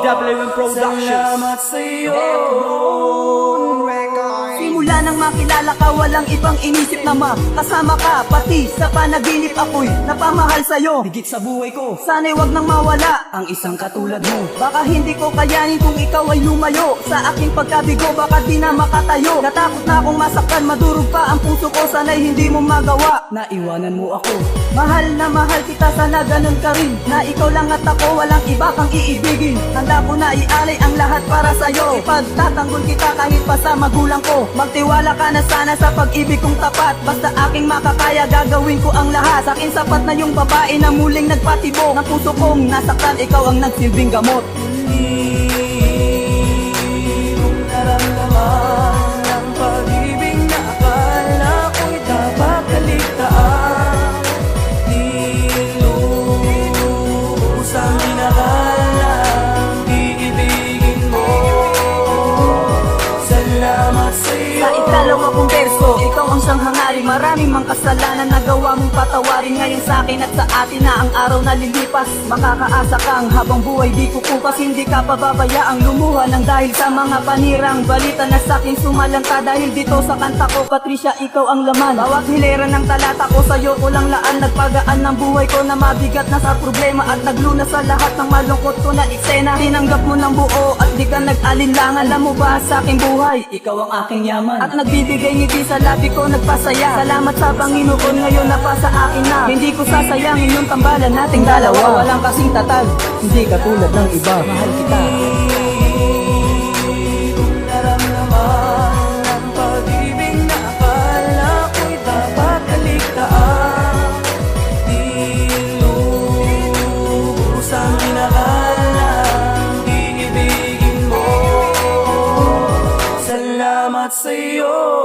WM Productions. Salamat sa'yo. Simula nang makilala ka, walang ibang inisip na makasama ka. Pati sa panaginip ako'y napamahal sa'yo. Higit sa buhay ko, Sana'y wag nang mawala. ang isang katulad mo. Baka hindi ko kayanin kung ikaw ay lumayo. Sa aking pagkabigo, baka di na makatayo. Natakot na akong masaktan, madurog pa ang puso ko. Sana'y hindi mo magawa. Naiwanan mo ako. Mahal na mahal kita, sana ganun ka rin. Na ikaw lang at ako, walang iba kang iibigin. Handa ko na ialay ang lahat para sa'yo. Ipagtatanggol kita kahit pa sa magulang ko. Magtiwala ka na sana sa pag-ibig kong tapat. Basta aking makakaya, gagawin ko ang lahat. Sa akin sapat na yung babae na muling nagpatibok. Ng puso kong nasaktan, ikaw ang nagsilbing gamot. Hindi kong naramdaman ang pag-ibig na akala ko'y dapat kaligtaan. Di lubos ang inakalang iibigin mo. Salamat sa'yo. Sa ikalawa kong verso, ikaw ang siyang hangarin. Maraming mang kasalanan na gawa mong patawarin. Ngayon sa akin at sa atin na ang araw na lilipas. Makakaasa kang habang buhay di kukupas. Hindi ka pababayaang lumuha ng dahil sa mga panirang balita na sa akin sumalanta. Dahil dito sa kanta ko, Patricia, ikaw ang laman. Bawat hilera ng talata ko, sa'yo ko lang laan. Nagpagaan ng buhay ko na mabigat na sa problema. At nagluna sa lahat ng malungkot ko na eksena. Tinanggap mo ng buo at di ka nag-alinlangan. Alam mo ba sa aking buhay, Ikaw ang aking yaman. at nagbibigay ngiti sa labi ko, nagpasaya. Salamat sa Panginoon, ngayon napasa akin na. Hindi ko sasayangin yung tambalan nating dalawa. Walang kasing tatag, hindi katulad ng iba. Mahal kita. Hindi kong naramdaman ang pag-ibig na akala ko'y dapat kaligtaan. Di lubos ang inakalang iibigin mo. Salamat sa'yo.